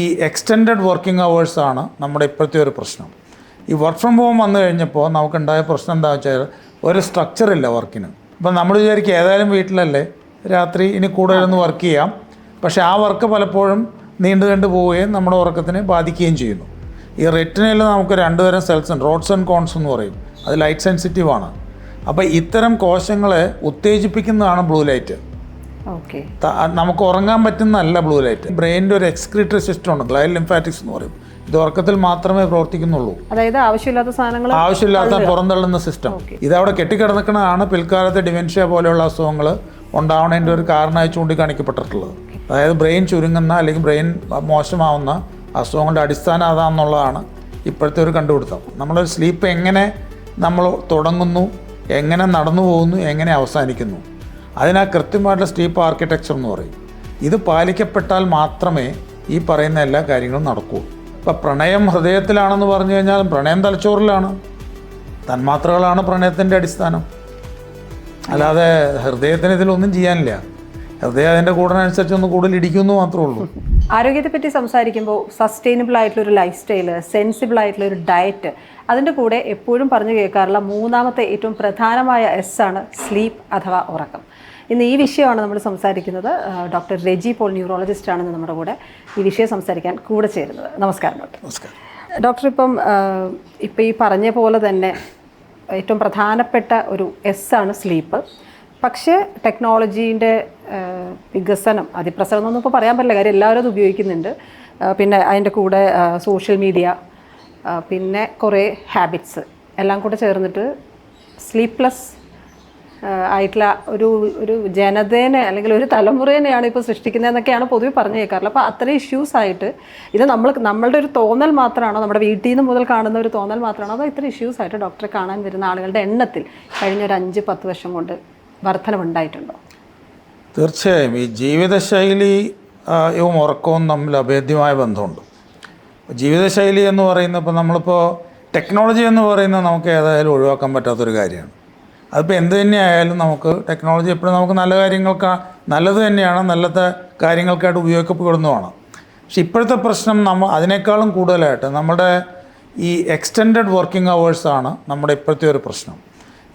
ഈ extended working അവേഴ്സാണ് നമ്മുടെ ഇപ്പോഴത്തെ ഒരു പ്രശ്നം. ഈ വർക്ക് ഫ്രം ഹോം വന്നു കഴിഞ്ഞപ്പോൾ നമുക്കുണ്ടായ പ്രശ്നം എന്താണെന്ന് വെച്ചാൽ ഒരു സ്ട്രക്ചറില്ല വർക്കിന്. അപ്പം നമ്മൾ വിചാരിക്കും ഏതായാലും വീട്ടിലല്ലേ, രാത്രി ഇനി കൂടുതലൊന്ന് വർക്ക് ചെയ്യാം. പക്ഷേ ആ വർക്ക് പലപ്പോഴും നീണ്ടു പോവുകയും നമ്മുടെ ഉറക്കത്തിനെ ബാധിക്കുകയും ചെയ്യുന്നു. ഈ റെറ്റിനയിൽ നമുക്ക് 2 തരം സെൽസ് ഉണ്ട്, റോഡ്സ് ആൻഡ് കോൺസ് എന്ന് പറയും. അത് ലൈറ്റ് സെൻസിറ്റീവാണ്. അപ്പോൾ ഇത്തരം കോശങ്ങളെ ഉത്തേജിപ്പിക്കുന്നതാണ് ബ്ലൂ ലൈറ്റ്. നമുക്ക് ഉറങ്ങാൻ പറ്റുന്നതല്ല ബ്ലൂ ലൈറ്റ്. ബ്രെയിനിൻ്റെ ഒരു എക്സ്ക്രീറ്ററി സിസ്റ്റം ഉണ്ട്, ഗ്ലയൽ ലിംഫാറ്റിക്സ് എന്ന് പറയും. ഇത് ഉറക്കത്തിൽ മാത്രമേ പ്രവർത്തിക്കുന്നുള്ളൂ. അതായത് ആവശ്യമില്ലാത്ത പുറന്തള്ളുന്ന സിസ്റ്റം. ഇതവിടെ കെട്ടിക്കിടക്കുന്നതാണ് പിൽക്കാലത്ത് ഡിമെൻഷ്യ പോലെയുള്ള അസുഖങ്ങൾ ഉണ്ടാവുന്നതിൻ്റെ ഒരു കാരണമായി ചൂണ്ടിക്കാണിക്കപ്പെട്ടിട്ടുള്ളത്. അതായത് ബ്രെയിൻ ചുരുങ്ങുന്ന അല്ലെങ്കിൽ ബ്രെയിൻ മോശമാവുന്ന അസുഖങ്ങളുടെ അടിസ്ഥാനം അതാണെന്നുള്ളതാണ് ഇപ്പോഴത്തെ ഒരു കണ്ടുപിടുത്തം. നമ്മളൊരു സ്ലീപ്പ് എങ്ങനെ നമ്മൾ തുടങ്ങുന്നു, എങ്ങനെ നടന്നു പോകുന്നു, എങ്ങനെ അവസാനിക്കുന്നു, അതിനാ കൃത്യമായിട്ടുള്ള സ്ലീപ്പ് ആർക്കിടെക്ചർ എന്ന് പറയും. ഇത് പാലിക്കപ്പെട്ടാൽ മാത്രമേ ഈ പറയുന്ന എല്ലാ കാര്യങ്ങളും നടക്കൂ. ഇപ്പം പ്രണയം ഹൃദയത്തിലാണെന്ന് പറഞ്ഞു കഴിഞ്ഞാൽ പ്രണയം തലച്ചോറിലാണ്. തന്മാത്രകളാണ് പ്രണയത്തിൻ്റെ അടിസ്ഥാനം. അല്ലാതെ ഹൃദയത്തിന് ഇതിലൊന്നും ചെയ്യാനില്ല. ഹൃദയം അതിൻ്റെ കൂടിനനുസരിച്ച് ഒന്ന് കൂടുതൽ ഇടിക്കുന്നു മാത്രമേ ഉള്ളൂ. ആരോഗ്യത്തെ പറ്റി സംസാരിക്കുമ്പോൾ സസ്റ്റൈനബിൾ ആയിട്ടുള്ളൊരു ലൈഫ് സ്റ്റൈല്, സെൻസിബിൾ ആയിട്ടുള്ളൊരു ഡയറ്റ്, അതിൻ്റെ കൂടെ എപ്പോഴും പറഞ്ഞു കേൾക്കാറുള്ള മൂന്നാമത്തെ ഏറ്റവും പ്രധാനമായ എസ് ആണ് സ്ലീപ്പ് അഥവാ ഉറക്കം. ഇന്ന് ഈ വിഷയമാണ് നമ്മൾ സംസാരിക്കുന്നത്. ഡോക്ടർ റെജി പോൾ, ന്യൂറോളജിസ്റ്റാണ് നമ്മുടെ കൂടെ ഈ വിഷയം സംസാരിക്കാൻ കൂടെ ചേരുന്നത്. നമസ്കാരം ഡോക്ടർ. നമസ്കാരം ഡോക്ടർ. ഇപ്പം ഈ പറഞ്ഞ പോലെ തന്നെ ഏറ്റവും പ്രധാനപ്പെട്ട ഒരു എസ് ആണ് സ്ലീപ്പ്. പക്ഷേ ടെക്നോളജീൻ്റെ വികസനം, അതിപ്രസരം എന്നൊന്നും ഇപ്പോൾ പറയാൻ പറ്റില്ല, കാര്യം എല്ലാവരും അത് ഉപയോഗിക്കുന്നുണ്ട്. പിന്നെ അതിൻ്റെ കൂടെ സോഷ്യൽ മീഡിയ, പിന്നെ കുറേ ഹാബിറ്റ്സ് എല്ലാം കൂടെ ചേർന്നിട്ട് സ്ലീപ്ലെസ് ആയിട്ടുള്ള ഒരു ജനതേനെ അല്ലെങ്കിൽ ഒരു തലമുറേനെയാണ് ഇപ്പോൾ സൃഷ്ടിക്കുന്നതെന്നൊക്കെയാണ് പൊതുവെ പറഞ്ഞു കേൾക്കാറുള്ളത്. അപ്പോൾ അത്രയും ഇഷ്യൂസ് ആയിട്ട് ഇത് നമ്മളുടെ ഒരു തോന്നൽ മാത്രമാണോ, നമ്മുടെ വീട്ടിൽ നിന്ന് മുതൽ കാണുന്ന ഒരു തോന്നൽ മാത്രമാണോ, അതോ ഇത്ര ഇഷ്യൂസ് ആയിട്ട് ഡോക്ടറെ കാണാൻ വരുന്ന ആളുകളുടെ എണ്ണത്തിൽ കഴിഞ്ഞ ഒരു 5-10 വർഷം കൊണ്ട് വർധനവുണ്ടായിട്ടുണ്ടോ? തീർച്ചയായും ഈ ജീവിതശൈലിയും ഉറക്കവും തമ്മിൽ അഭേദ്യമായ ബന്ധമുണ്ട്. ജീവിതശൈലി എന്ന് പറയുന്നത് ഇപ്പോൾ നമ്മളിപ്പോൾ ടെക്നോളജി എന്ന് പറയുന്നത് നമുക്ക് ഏതായാലും ഒഴിവാക്കാൻ പറ്റാത്തൊരു കാര്യമാണ്. അതിപ്പോൾ എന്ത് തന്നെയായാലും നമുക്ക് ടെക്നോളജി എപ്പോഴും നമുക്ക് നല്ല കാര്യങ്ങൾക്ക് നല്ലത് തന്നെയാണ്, നല്ലത്തെ കാര്യങ്ങൾക്കായിട്ട് ഉപയോഗിക്കപ്പെടുന്നതാണ്. പക്ഷെ ഇപ്പോഴത്തെ പ്രശ്നം അതിനേക്കാളും കൂടുതലായിട്ട് നമ്മുടെ ഈ എക്സ്റ്റെൻഡഡ് വർക്കിംഗ് അവേഴ്സാണ് നമ്മുടെ ഇപ്പോഴത്തെ ഒരു പ്രശ്നം.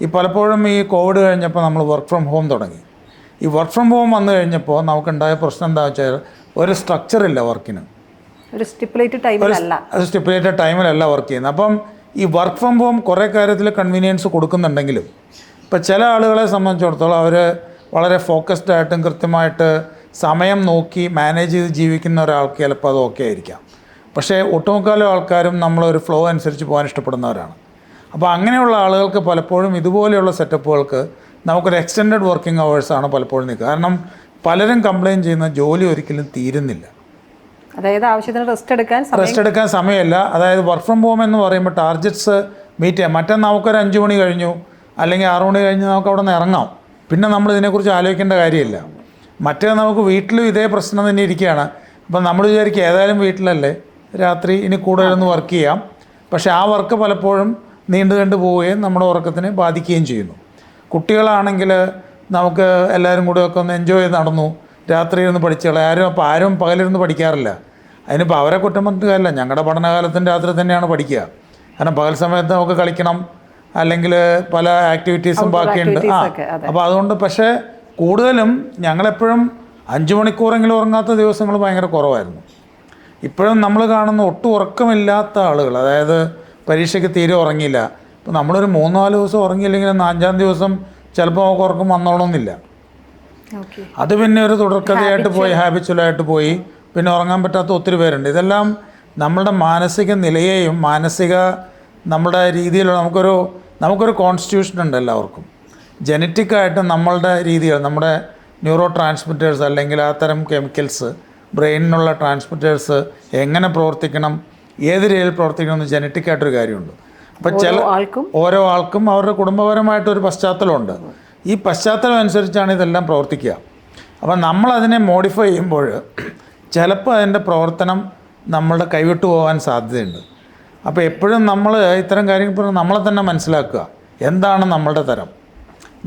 ഈ പലപ്പോഴും ഈ കോവിഡ് കഴിഞ്ഞപ്പോൾ നമ്മൾ വർക്ക് ഫ്രം ഹോം തുടങ്ങി. ഈ വർക്ക് ഫ്രം ഹോം വന്നു കഴിഞ്ഞപ്പോൾ നമുക്കുണ്ടായ പ്രശ്നം എന്താണെന്ന് വെച്ചാൽ ഒരു സ്ട്രക്ചറില്ല വർക്കിന്. ഒരു സ്റ്റിപ്പുലേറ്റഡ് ടൈമിലല്ല വർക്ക് ചെയ്യുന്നത്. അപ്പം ഈ വർക്ക് ഫ്രം ഹോം കുറേ കാര്യത്തിൽ കൺവീനിയൻസ് കൊടുക്കുന്നുണ്ടെങ്കിലും ഇപ്പോൾ ചില ആളുകളെ സംബന്ധിച്ചിടത്തോളം അവർ വളരെ ഫോക്കസ്ഡ് ആയിട്ടും കൃത്യമായിട്ട് സമയം നോക്കി മാനേജ് ചെയ്ത് ജീവിക്കുന്ന ഒരാൾക്ക് ചിലപ്പോൾ അത് ഓക്കെ ആയിരിക്കാം. പക്ഷേ ഒട്ടുമുക്കാലും ആൾക്കാരും നമ്മളൊരു ഫ്ലോ അനുസരിച്ച് പോകാൻ ഇഷ്ടപ്പെടുന്നവരാണ്. അപ്പോൾ അങ്ങനെയുള്ള ആളുകൾക്ക് പലപ്പോഴും ഇതുപോലെയുള്ള സെറ്റപ്പുകൾക്ക് നമുക്കൊരു എക്സ്റ്റെൻഡഡ് വർക്കിംഗ് അവേഴ്സാണ് പലപ്പോഴും നിൽക്കുക. കാരണം പലരും കംപ്ലയിൻറ്റ് ചെയ്യുന്ന ജോലി ഒരിക്കലും തീരുന്നില്ല. അതായത് ആവശ്യത്തിന് റെസ്റ്റ് എടുക്കാൻ സമയമില്ല. അതായത് വർക്ക് ഫ്രം ഹോം എന്ന് പറയുമ്പോൾ ടാർഗറ്റ്സ് മീറ്റ് ചെയ്യാം. മറ്റേ നമുക്കൊരു 5 മണി കഴിഞ്ഞു അല്ലെങ്കിൽ 6 മണി കഴിഞ്ഞ് നമുക്ക് അവിടെ നിന്ന് ഇറങ്ങാം. പിന്നെ നമ്മൾ ഇതിനെക്കുറിച്ച് ആലോചിക്കേണ്ട കാര്യമില്ല. മറ്റേ നമുക്ക് വീട്ടിലും ഇതേ പ്രശ്നം തന്നെ ഇരിക്കുകയാണ്. അപ്പം നമ്മൾ വിചാരിക്കും ഏതായാലും വീട്ടിലല്ലേ, രാത്രി ഇനി കൂടുതലൊന്ന് വർക്ക് ചെയ്യാം. പക്ഷേ ആ വർക്ക് പലപ്പോഴും നീണ്ടു പോവുകയും നമ്മുടെ ഉറക്കത്തിനെ ബാധിക്കുകയും ചെയ്യുന്നു. കുട്ടികളാണെങ്കിൽ നമുക്ക് എല്ലാവരും കൂടെയൊക്കെ ഒന്ന് എൻജോയ് ചെയ്ത് നടന്നു, രാത്രി ഇരുന്ന് പഠിച്ചുകളെ. ആരും പകലിരുന്ന് പഠിക്കാറില്ല. അതിനിപ്പോൾ അവരെ കുറ്റം പറഞ്ഞിട്ട് കാര്യമില്ല. ഞങ്ങളുടെ പഠനകാലത്തിൻ്റെ രാത്രി തന്നെയാണ് പഠിക്കുക. കാരണം പകൽ സമയത്ത് നമുക്ക് കളിക്കണം, അല്ലെങ്കിൽ പല ആക്ടിവിറ്റീസും ബാക്കിയുണ്ട്. അപ്പോൾ അതുകൊണ്ട് പക്ഷേ കൂടുതലും ഞങ്ങളെപ്പോഴും 5 മണിക്കൂറെങ്കിലും ഉറങ്ങാത്ത ദിവസങ്ങൾ ഭയങ്കര കുറവായിരുന്നു. ഇപ്പോഴും നമ്മൾ കാണുന്ന ഒട്ടും ഉറക്കമില്ലാത്ത ആളുകൾ, അതായത് പരീക്ഷയ്ക്ക് തീരെ ഉറങ്ങിയില്ല. ഇപ്പോൾ നമ്മളൊരു 3-4 ദിവസം ഉറങ്ങിയില്ലെങ്കിൽ 5-ാം ദിവസം ചിലപ്പോൾ നമുക്ക് ഉറക്കം വന്നോളണമെന്നില്ല. അത് പിന്നെ ഒരു തുടർക്കഥയായിട്ട് പോയി, ഹാബിച്വലായിട്ട് പോയി പിന്നെ ഉറങ്ങാൻ പറ്റാത്ത ഒത്തിരി പേരുണ്ട്. ഇതെല്ലാം നമ്മളുടെ മാനസിക നിലയെയും നമ്മുടെ രീതിയിലുള്ള നമുക്കൊരു കോൺസ്റ്റിറ്റ്യൂഷൻ ഉണ്ട് എല്ലാവർക്കും. ജനറ്റിക്കായിട്ട് നമ്മളുടെ രീതികൾ, നമ്മുടെ ന്യൂറോ ട്രാൻസ്മിറ്റേഴ്സ് അല്ലെങ്കിൽ ആ തരം കെമിക്കൽസ്, ബ്രെയിനിനുള്ള ട്രാൻസ്മിറ്റേഴ്സ് എങ്ങനെ പ്രവർത്തിക്കണം, ഏത് രീതിയിൽ പ്രവർത്തിക്കണം എന്ന് ജനറ്റിക്കായിട്ടൊരു കാര്യമുണ്ട്. അപ്പോൾ ഓരോ ആൾക്കും അവരുടെ കുടുംബപരമായിട്ടൊരു പശ്ചാത്തലമുണ്ട്. ഈ പശ്ചാത്തലം അനുസരിച്ചാണ് ഇതെല്ലാം പ്രവർത്തിക്കുക. അപ്പം നമ്മളതിനെ മോഡിഫൈ ചെയ്യുമ്പോൾ ചിലപ്പോൾ അതിൻ്റെ പ്രവർത്തനം നമ്മളുടെ കൈവിട്ടു പോകാൻ സാധ്യതയുണ്ട്. അപ്പോൾ എപ്പോഴും നമ്മൾ ഇത്തരം കാര്യങ്ങൾ പറഞ്ഞാൽ നമ്മളെ തന്നെ മനസ്സിലാക്കുക, എന്താണ് നമ്മളുടെ തരം.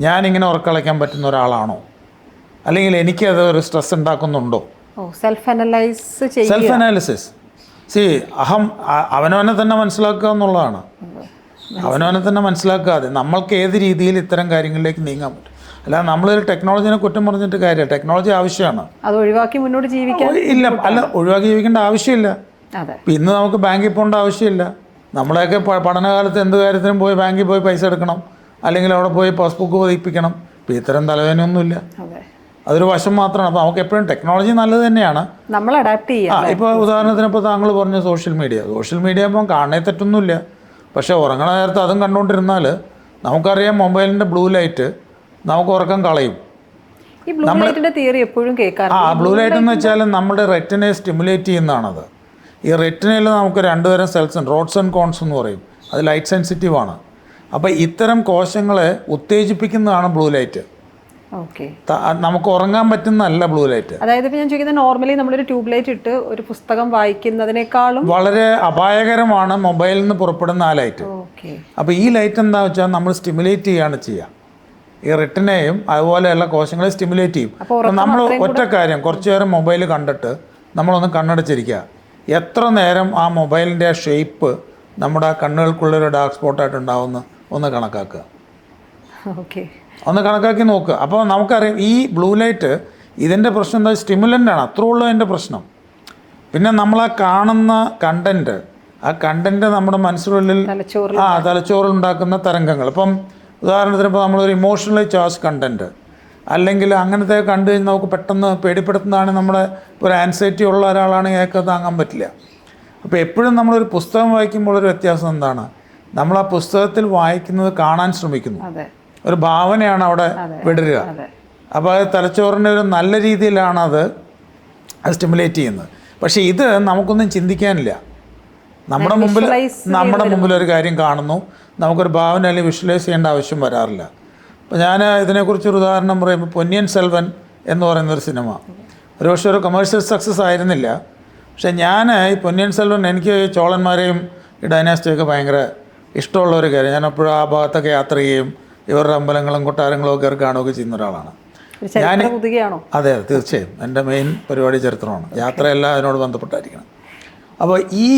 ഞാനിങ്ങനെ ഉറക്കളയ്ക്കാൻ പറ്റുന്ന ഒരാളാണോ, അല്ലെങ്കിൽ എനിക്കത് ഒരു സ്ട്രെസ് ഉണ്ടാക്കുന്നുണ്ടോ, സെൽഫ് അനലൈസ് ചെയ്യുക. സെൽഫ് അനാലിസിസ് അവനവനെ തന്നെ മനസ്സിലാക്കുക എന്നുള്ളതാണ്. അവനവനെ തന്നെ മനസ്സിലാക്കാതെ നമ്മൾക്ക് ഏത് രീതിയിൽ ഇത്തരം കാര്യങ്ങളിലേക്ക് നീങ്ങാൻ പറ്റും. അല്ല, നമ്മളൊരു ടെക്നോളജിനെ കുറ്റം പറഞ്ഞിട്ട് കാര്യമില്ല. ടെക്നോളജി ആവശ്യമാണ്, അത് ഒഴിവാക്കി മുന്നോട്ട് ജീവിക്കാൻ ഇല്ല അല്ല ഒഴിവാക്കി ജീവിക്കേണ്ട ആവശ്യമില്ല. അതെ, ഇന്ന് നമുക്ക് ബാങ്കിൽ പോകേണ്ട ആവശ്യമില്ല. നമ്മളെയൊക്കെ പഠനകാലത്ത് എന്ത് കാര്യത്തിനും പോയി ബാങ്കിൽ പോയി പൈസ എടുക്കണം, അല്ലെങ്കിൽ അവിടെ പോയി പാസ്ബുക്ക് പതിപ്പിക്കണം. ഇപ്പം ഇത്തരം തലവേദനയൊന്നുമില്ല. അതെ, അതൊരു വശം മാത്രമാണ്. അപ്പോൾ നമുക്ക് എപ്പോഴും ടെക്നോളജി നല്ലത് തന്നെയാണ്. നമ്മൾ അഡാപ്റ്റ് ചെയ്യാം. ഇപ്പോൾ ഉദാഹരണത്തിന് ഇപ്പോൾ താങ്കൾ പറഞ്ഞ സോഷ്യൽ മീഡിയ ഇപ്പം കാണേ തെറ്റൊന്നുമില്ല. പക്ഷേ ഉറങ്ങണ നേരത്ത് അതും കണ്ടുകൊണ്ടിരുന്നാൽ നമുക്കറിയാം മൊബൈലിൻ്റെ ബ്ലൂ ലൈറ്റ് നമുക്ക് ഉറക്കം കളയും. ഈ ബ്ലൂ ലൈറ്റിന്റെ തിയറി എപ്പോഴും കേൾക്കാറുണ്ട്. ബ്ലൂ ലൈറ്റ് എന്ന് വെച്ചാൽ നമ്മുടെ റെറ്റിനെ സ്റ്റിമുലേറ്റ് ചെയ്യുന്നതാണത്. ഈ റെറ്റിനയിൽ നമുക്ക് 2 തരം സെൽസ് ഉണ്ട്, റോഡ്സ് ആൻഡ് കോൺസ് എന്ന് പറയും. അത് ലൈറ്റ് സെൻസിറ്റീവ് ആണ്. അപ്പോൾ ഇത്തരം കോശങ്ങളെ ഉത്തേജിപ്പിക്കുന്നതാണ് ബ്ലൂ ലൈറ്റ്. ഓക്കെ, നമുക്ക് ഉറങ്ങാൻ പറ്റുന്നതല്ല ബ്ലൂ ലൈറ്റ്. അതായത് ഇപ്പോൾ ഞാൻ ചോദിക്കുന്നത്, നോർമലി നമ്മളൊരു ട്യൂബ് ലൈറ്റ് ഇട്ട് ഒരു പുസ്തകം വായിക്കുന്നതിനേക്കാളും വളരെ അപായകരമാണ് മൊബൈലിൽ നിന്ന് പുറപ്പെടുന്ന ആ ലൈറ്റ്. ഓക്കെ, അപ്പോൾ ഈ ലൈറ്റ് എന്താ വെച്ചാൽ നമ്മൾ സ്റ്റിമുലേറ്റ് ചെയ്യാണ് ചെയ്യുക. ഈ റെറ്റിനെയും അതുപോലെയുള്ള കോശങ്ങളെ സ്റ്റിമുലേറ്റ് ചെയ്യും. അപ്പോൾ നമ്മൾ ഒറ്റ കാര്യം, കുറച്ച് നേരം മൊബൈൽ കണ്ടിട്ട് നമ്മളൊന്ന് കണ്ണടച്ചിരിക്കുക. എത്ര നേരം ആ മൊബൈലിൻ്റെ ആ ഷേപ്പ് നമ്മുടെ കണ്ണുകൾക്കുള്ളൊരു ഡാർക്ക് സ്പോട്ടായിട്ട് ഉണ്ടാവുമെന്ന് ഒന്ന് കണക്കാക്കുക. ഓക്കെ, ഒന്ന് കണക്കാക്കി നോക്കുക. അപ്പോൾ നമുക്കറിയാം ഈ ബ്ലൂ ലൈറ്റ് ഇതിൻ്റെ പ്രശ്നം എന്താ, സ്റ്റിമുലൻ്റാണ്. അത്രേ ഉള്ളൂ അതിൻ്റെ പ്രശ്നം. പിന്നെ നമ്മളാ കാണുന്ന കണ്ടൻറ്റ്, ആ കണ്ടൻറ്റ് നമ്മുടെ മനസ്സിനുള്ളിൽ തലച്ചോറിൽ ഉണ്ടാക്കുന്ന തരംഗങ്ങൾ. ഇപ്പം ഉദാഹരണത്തിന് ഇപ്പോൾ നമ്മളൊരു ഇമോഷണലി ചാർജ് കണ്ടൻറ്റ് അല്ലെങ്കിൽ അങ്ങനത്തെ കണ്ടു കഴിഞ്ഞാൽ നമുക്ക് പെട്ടെന്ന് പേടിപ്പെടുത്തുന്നതാണ്. നമ്മുടെ ഒരു ആൻസൈറ്റി ഉള്ള ഒരാളാണെങ്കിൽ അയാൾക്ക് താങ്ങാൻ പറ്റില്ല. അപ്പോൾ എപ്പോഴും നമ്മളൊരു പുസ്തകം വായിക്കുമ്പോൾ ഒരു വ്യത്യാസം എന്താണ്, നമ്മൾ ആ പുസ്തകത്തിൽ വായിക്കുന്നത് കാണാൻ ശ്രമിക്കുന്നു. ഒരു ഭാവനയാണ് അവിടെ വിടരുക. അപ്പോൾ അത് തലച്ചോറിൻ്റെ ഒരു നല്ല രീതിയിലാണ് അത് സ്റ്റിമുലേറ്റ് ചെയ്യുന്നത്. പക്ഷേ ഇത് നമുക്കൊന്നും ചിന്തിക്കാനില്ല. നമ്മുടെ മുമ്പിൽ ഒരു കാര്യം കാണുന്നു, നമുക്കൊരു ഭാവന അല്ലെങ്കിൽ വിഷ്വലൈസ് ചെയ്യേണ്ട ആവശ്യം വരാറില്ല. അപ്പോൾ ഞാൻ ഇതിനെക്കുറിച്ചൊരു ഉദാഹരണം പറയുമ്പോൾ പൊന്നിയിൻ സെൽവൻ എന്ന് പറയുന്നൊരു സിനിമ ഒരുപക്ഷെ ഒരു കമേഴ്ഷ്യൽ സക്സസ് ആയിരുന്നില്ല. പക്ഷേ ഞാൻ ഈ പൊന്നിയിൻ സെൽവൻ, എനിക്ക് ചോളന്മാരെയും ഈ ഡൈനാസ്റ്റിയൊക്കെ ഭയങ്കര ഇഷ്ടമുള്ള ഒരു കാര്യം. ഞാൻ എപ്പോഴും ആ ഭാഗത്തൊക്കെ യാത്ര ചെയ്യുകയും ഇവരുടെ അമ്പലങ്ങളും കൊട്ടാരങ്ങളും ഒക്കെ കാണുകയൊക്കെ ചെയ്യുന്ന ഒരാളാണ് ഞാൻ. അതെ, തീർച്ചയായും എൻ്റെ മെയിൻ പരിപാടി ചരിത്രമാണ്. യാത്രയെല്ലാം അതിനോട് ബന്ധപ്പെട്ടായിരിക്കണം. അപ്പോൾ ഈ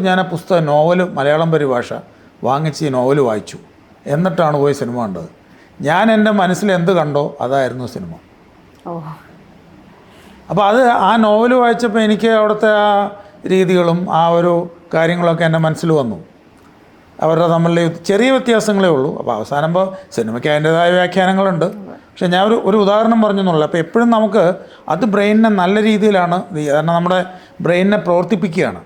ഞാൻ ആ പുസ്തകം നോവൽ മലയാളം പരിഭാഷ വാങ്ങിച്ച് ഈ നോവൽ വായിച്ചു. എന്നിട്ടാണ് പോയി സിനിമ കണ്ടത്. ഞാൻ എൻ്റെ മനസ്സിൽ എന്ത് കണ്ടോ അതായിരുന്നു സിനിമ. അപ്പോൾ അത് ആ നോവൽ വായിച്ചപ്പോൾ എനിക്ക് അവിടുത്തെ ആ രീതികളും ആ ഒരു കാര്യങ്ങളൊക്കെ എൻ്റെ മനസ്സിൽ വന്നു. അവരുടെ തമ്മിൽ ചെറിയ വ്യത്യാസങ്ങളേ ഉള്ളൂ. അപ്പോൾ അവസാനമ്പോൾ സിനിമയ്ക്ക് അതിൻ്റേതായ വ്യാഖ്യാനങ്ങളുണ്ട്. പക്ഷേ ഞാൻ ഒരു ഉദാഹരണം പറഞ്ഞെന്നുള്ളൂ. അപ്പോൾ എപ്പോഴും നമുക്ക് അത് ബ്രെയിനിനെ നല്ല രീതിയിലാണ്, കാരണം നമ്മുടെ ബ്രെയിനിനെ പ്രവർത്തിപ്പിക്കുകയാണ്.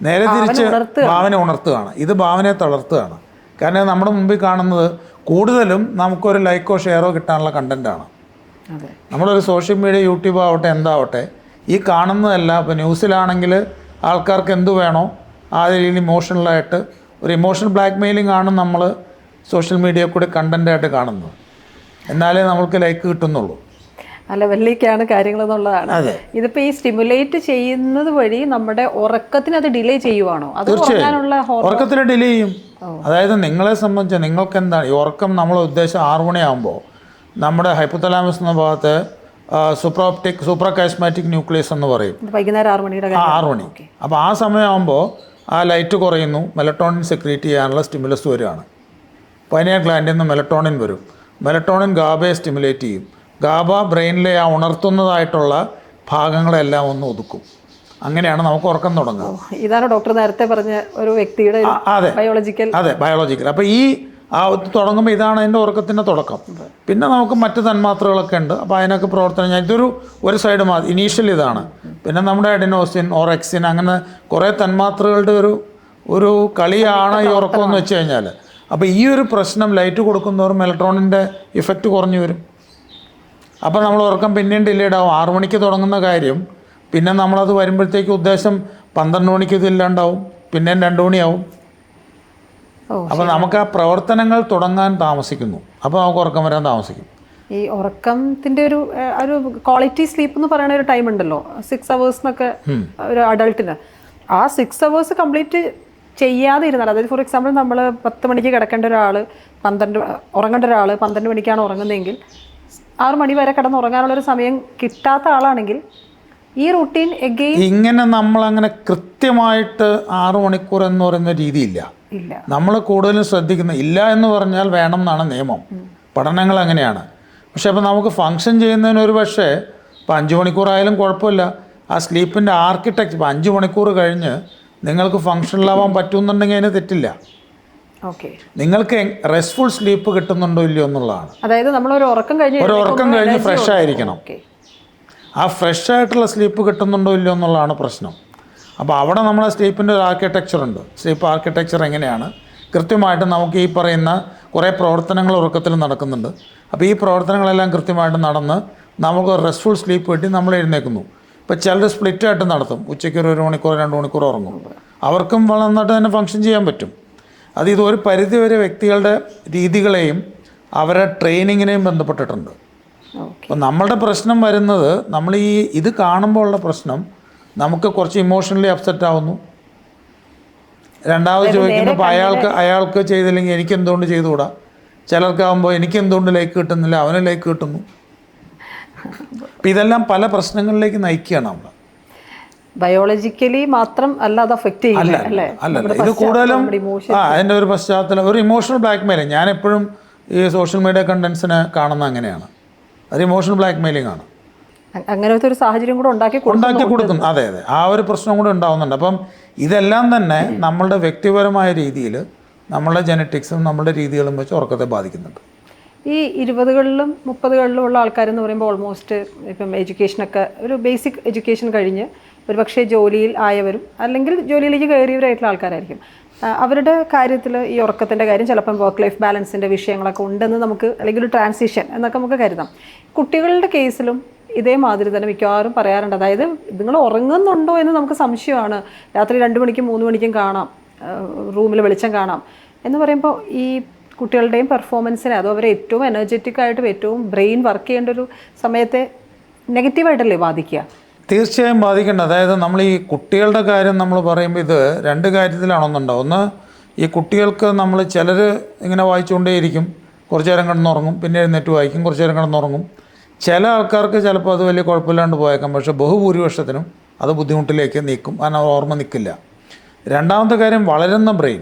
നേരെ തിരിച്ച് ഭാവന ഉണർത്തുകയാണ്. ഇത് ഭാവനയെ തളർത്തുകയാണ്. കാരണം നമ്മുടെ മുമ്പിൽ കാണുന്നത് കൂടുതലും നമുക്കൊരു ലൈക്കോ ഷെയറോ കിട്ടാനുള്ള കണ്ടൻറ്റാണ്. നമ്മളൊരു സോഷ്യൽ മീഡിയ, യൂട്യൂബ് ആവട്ടെ എന്താവട്ടെ, ഈ കാണുന്നതല്ല. ഇപ്പോൾ ന്യൂസിലാണെങ്കിൽ ആൾക്കാർക്ക് എന്ത് വേണോ ആ രീതിയിൽ ഇമോഷണലായിട്ട് ഒരു ഇമോഷണൽ ബ്ലാക്ക് മെയിലിംഗ് ആണ് നമ്മൾ സോഷ്യൽ മീഡിയ കൂടി കണ്ടൻറ്റായിട്ട് കാണുന്നത്. എന്നാലേ നമുക്ക് ലൈക്ക് കിട്ടുന്നുള്ളൂ. ആ ലെവലിലേക്കാണ് കാര്യങ്ങൾ എന്നുള്ളതാണ്. ഇതിപ്പോൾ ഈ സ്റ്റിമുലേറ്റ് ചെയ്യുന്നത് വഴി നമ്മുടെ ഉറക്കത്തിന് അത് ഡിലേ ചെയ്യുവാണോ? തീർച്ചയായും ഉറക്കത്തിന് ഡിലേ ചെയ്യും. അതായത് നിങ്ങളെ സംബന്ധിച്ച് നിങ്ങൾക്ക് എന്താണ് ഈ ഉറക്കം, നമ്മൾ ഉദ്ദേശം 6 മണിയാകുമ്പോൾ നമ്മുടെ ഹൈപ്പോതലാമസ് എന്ന ഭാഗത്ത് സൂപ്രാകാസ്മാറ്റിക് ന്യൂക്ലിയസ് എന്ന് പറയും. വൈകുന്നേരം 6 മണിയുടെ 6 മണി. അപ്പോൾ ആ സമയമാകുമ്പോൾ ആ ലൈറ്റ് കുറയുന്നു, മെലറ്റോണിൻ സെക്രീറ്റ് ചെയ്യാനുള്ള സ്റ്റിമുലസ് വരികയാണ്. പൈനിയൽ ഗ്ലാൻഡിൽ നിന്ന് മെലറ്റോണിൻ വരും. മെലറ്റോണിൻ ഗാബയെ സ്റ്റിമുലേറ്റ് ചെയ്യും. ഗാബ ബ്രെയിനിലെ ആ ഉണർത്തുന്നതായിട്ടുള്ള ഭാഗങ്ങളെല്ലാം ഒന്ന് ഒതുക്കും. അങ്ങനെയാണ് നമുക്ക് ഉറക്കം തുടങ്ങുക. ഇതാണ് ഡോക്ടർ നേരത്തെ പറഞ്ഞ ഒരു വ്യക്തിയുടെ ബയോളജിക്കൽ. അതെ, ബയോളജിക്കൽ. അപ്പോൾ ഈ തുടങ്ങുമ്പോൾ ഇതാണ് അതിൻ്റെ ഉറക്കത്തിൻ്റെ തുടക്കം. പിന്നെ നമുക്ക് മറ്റ് തന്മാത്രകളൊക്കെ ഉണ്ട്. അപ്പോൾ അതിനൊക്കെ പ്രവർത്തനം ഇതൊരു സൈഡ് ഇനീഷ്യൽ ഇതാണ്. പിന്നെ നമ്മുടെ അഡിനോസിൻ, ഓറെക്സിൻ, അങ്ങനെ കുറേ തന്മാത്രകളുടെ ഒരു കളിയാണ് ഈ ഉറക്കം എന്ന് വെച്ച് കഴിഞ്ഞാൽ. അപ്പോൾ ഈ ഒരു പ്രശ്നം ലൈറ്റ് കൊടുക്കുന്നവർ മെലട്രോണിൻ്റെ ഇഫക്റ്റ് കുറഞ്ഞു വരും. അപ്പോൾ നമ്മൾ ഉറക്കം പിന്നെയും ഡിലേഡ് ആവും. 6 മണിക്ക് തുടങ്ങുന്ന കാര്യം പിന്നെ നമ്മളത് വരുമ്പോഴത്തേക്ക് ഉദ്ദേശം 12 മണിക്ക് ഇതില്ലാണ്ടാവും, പിന്നെയും 2 മണിയാവും. അപ്പോൾ നമുക്ക് ആ പ്രവർത്തനങ്ങൾ തുടങ്ങാൻ താമസിക്കുന്നു. അപ്പോൾ നമുക്ക് ഉറക്കം വരാൻ താമസിക്കും. ഈ ഉറക്കത്തിൻ്റെ ഒരു ക്വാളിറ്റി സ്ലീപ്പ് എന്ന് പറയുന്ന ഒരു ടൈം ഉണ്ടല്ലോ, 6 hours എന്നൊക്കെ ഒരു അഡൾട്ടിന്. ആ 6 hours കംപ്ലീറ്റ് ചെയ്യാതെ ഇരുന്നാൽ, അതായത് ഫോർ എക്സാമ്പിൾ നമ്മൾ 10 മണിക്ക് കിടക്കേണ്ട ഒരാൾ ഉറങ്ങേണ്ട ഒരാൾ 12 മണിക്കാണ് ഉറങ്ങുന്നതെങ്കിൽ 6 മണി വരെ കിടന്ന് ഉറങ്ങാനുള്ളൊരു സമയം കിട്ടാത്ത ആളാണെങ്കിൽ ഈ റൂട്ടീൻ എഗെയിൻ ഇങ്ങനെ നമ്മളങ്ങനെ കൃത്യമായിട്ട് 6 മണിക്കൂർ എന്ന് പറയുന്ന രീതിയില്ല. ഇല്ല. നമ്മൾ കൂടുതലും ശ്രദ്ധിക്കുന്ന ഇല്ല എന്ന് പറഞ്ഞാൽ വേണം എന്നാണ് നിയമം, പഠനങ്ങൾ അങ്ങനെയാണ്. പക്ഷെ അപ്പോൾ നമുക്ക് ഫങ്ഷൻ ചെയ്യുന്നതിന് ഒരു പക്ഷേ ഇപ്പോൾ 5 മണിക്കൂറായാലും കുഴപ്പമില്ല. ആ സ്ലീപ്പിൻ്റെ ആർക്കിടെക്ചർ ഇപ്പോൾ 5 മണിക്കൂർ കഴിഞ്ഞ് നിങ്ങൾക്ക് ഫങ്ഷനിലാവാൻ പറ്റുമെന്നുണ്ടെങ്കിൽ അതിന് തെറ്റില്ല. ഓക്കെ. നിങ്ങൾക്ക് റെസ്റ്റ്ഫുൾ സ്ലീപ്പ് കിട്ടുന്നുണ്ടോ ഇല്ലയോ എന്നുള്ളതാണ്. അതായത് നമ്മൾ ഒരു ഉറക്കം കഴിഞ്ഞ് ഫ്രഷ് ആയിരിക്കണം. ആ ഫ്രഷ് ആയിട്ടുള്ള സ്ലീപ്പ് കിട്ടുന്നുണ്ടോ ഇല്ലയോ എന്നുള്ളതാണ് പ്രശ്നം. അപ്പോൾ അവിടെ നമ്മളെ സ്ലീപ്പിൻ്റെ ഒരു ആർക്കിടെക്ചർ ഉണ്ട്. സ്ലീപ്പ് ആർക്കിടെക്ചർ എങ്ങനെയാണ് കൃത്യമായിട്ട് നമുക്ക് ഈ പറയുന്ന കുറേ പ്രവർത്തനങ്ങൾ ഉറക്കത്തിൽ നടക്കുന്നുണ്ട്. അപ്പോൾ ഈ പ്രവർത്തനങ്ങളെല്ലാം കൃത്യമായിട്ട് നടന്ന് നമുക്ക് റെസ്റ്റ്ഫുൾ സ്ലീപ്പ് കിട്ടി നമ്മൾ എഴുന്നേൽക്കുന്നു. ഇപ്പോൾ ചിലർ സ്പ്ലിറ്റായിട്ട് നടത്തും, ഉച്ചയ്ക്ക് ഒരു 1 മണിക്കൂർ 2 മണിക്കൂർ ഉറങ്ങും. അവർക്കും നന്നായിട്ട് തന്നെ ഫങ്ഷൻ ചെയ്യാൻ പറ്റും. അത് ഇതൊരു പരിധിവരെ വ്യക്തികളുടെ രീതികളെയും അവരുടെ ട്രെയിനിങ്ങിനെയും ബന്ധപ്പെട്ടിട്ടുണ്ട്. അപ്പോൾ നമ്മളുടെ പ്രശ്നം വരുന്നത് നമ്മൾ ഇത് കാണുമ്പോൾ ഉള്ള പ്രശ്നം നമുക്ക് കുറച്ച് ഇമോഷണലി അപ്സെറ്റ് ആവുന്നു. രണ്ടാമത് ചോദിക്കുമ്പോൾ ഇപ്പോൾ അയാൾക്ക് ചെയ്തില്ലെങ്കിൽ എനിക്ക് എന്തുകൊണ്ട് ചെയ്തുകൂടാ. ചിലർക്കാവുമ്പോൾ എനിക്ക് എന്തുകൊണ്ട് ലൈക്ക് കിട്ടുന്നില്ല, അവന് ലൈക്ക് കിട്ടുന്നു. അപ്പം ഇതെല്ലാം പല പ്രശ്നങ്ങളിലേക്ക് നയിക്കുകയാണ് നമ്മൾ. ബയോളജിക്കലി മാത്രം അല്ലാതെ അഫക്റ്റ് ചെയ്യില്ല അല്ലേ? അല്ല, ഇത് കൂടുതലും അതിൻ്റെ ഒരു പശ്ചാത്തലം, ഒരു ഇമോഷണൽ ബ്ലാക്ക് മെയിലിംഗ്. ഞാൻ എപ്പോഴും ഈ സോഷ്യൽ മീഡിയ കണ്ടൻസിനെ കാണുന്ന അങ്ങനെയാണ്. അത് ഇമോഷണൽ ബ്ലാക്ക് മെയിലിംഗ് ആണ്. അങ്ങനത്തെ ഒരു സാഹചര്യം കൂടെ ഉണ്ടാക്കി കൊടുക്കും. അതെ, ആ ഒരു പ്രശ്നം കൂടെ ഉണ്ടാവുന്നുണ്ട്. അപ്പം ഇതെല്ലാം തന്നെ നമ്മളുടെ വ്യക്തിപരമായ രീതിയിൽ നമ്മളുടെ ജനറ്റിക്സും നമ്മളുടെ രീതികളും വെച്ച് ഉറക്കത്തെ ബാധിക്കുന്നുണ്ട്. ഈ 20കളിലും 30കളിലും ഉള്ള ആൾക്കാരെന്ന് പറയുമ്പോൾ ഓൾമോസ്റ്റ് ഇപ്പം എഡ്യൂക്കേഷനൊക്കെ ഒരു ബേസിക് എഡ്യൂക്കേഷൻ കഴിഞ്ഞ് ഒരു പക്ഷേ ജോലിയിൽ ആയവരും അല്ലെങ്കിൽ ജോലിയിലേക്ക് കയറിയവരായിട്ടുള്ള ആൾക്കാരായിരിക്കും. അവരുടെ കാര്യത്തിൽ ഈ ഉറക്കത്തിൻ്റെ കാര്യം ചിലപ്പം വർക്ക് ലൈഫ് ബാലൻസിൻ്റെ വിഷയങ്ങളൊക്കെ ഉണ്ടെന്ന് നമുക്ക്, അല്ലെങ്കിൽ ഒരു ട്രാൻസിഷൻ എന്നൊക്കെ നമുക്ക് കരുതാം. കുട്ടികളുടെ കേസിലും ഇതേമാതിരി തന്നെ മിക്കവാറും പറയാറുണ്ട്. അതായത് നിങ്ങൾ ഉറങ്ങുന്നുണ്ടോ എന്ന് നമുക്ക് സംശയമാണ്. രാത്രി 2 മണിക്കും 3 മണിക്കും കാണാം, റൂമിൽ വെളിച്ചം കാണാം എന്ന് പറയുമ്പോൾ ഈ കുട്ടികളുടെയും പെർഫോമൻസിനെ, അതോ അവരെ ഏറ്റവും എനർജറ്റിക് ആയിട്ടും ഏറ്റവും ബ്രെയിൻ വർക്ക് ചെയ്യേണ്ട ഒരു സമയത്തെ നെഗറ്റീവായിട്ടല്ലേ ബാധിക്കുക? തീർച്ചയായും ബാധിക്കേണ്ട. അതായത് നമ്മൾ ഈ കുട്ടികളുടെ കാര്യം നമ്മൾ പറയുമ്പോൾ ഇത് 2 കാര്യത്തിലാണെന്നുണ്ടാവും. ഒന്ന്, ഈ കുട്ടികൾക്ക് നമ്മൾ ചിലർ ഇങ്ങനെ വായിച്ചുകൊണ്ടേയിരിക്കും, കുറച്ച് നേരം കിടന്നുറങ്ങും, പിന്നെ എഴുന്നേറ്റ് വായിക്കും, കുറച്ച് നേരം കിടന്നുറങ്ങും. ചില ആൾക്കാർക്ക് ചിലപ്പോൾ അത് വലിയ കുഴപ്പമില്ലാണ്ട് പോയേക്കാം, പക്ഷേ ബഹുഭൂരിപക്ഷത്തിനും അത് ബുദ്ധിമുട്ടിലേക്ക് നീക്കും, കാരണം ഓർമ്മ നിൽക്കില്ല. രണ്ടാമത്തെ കാര്യം, വളരുന്ന ബ്രെയിൻ,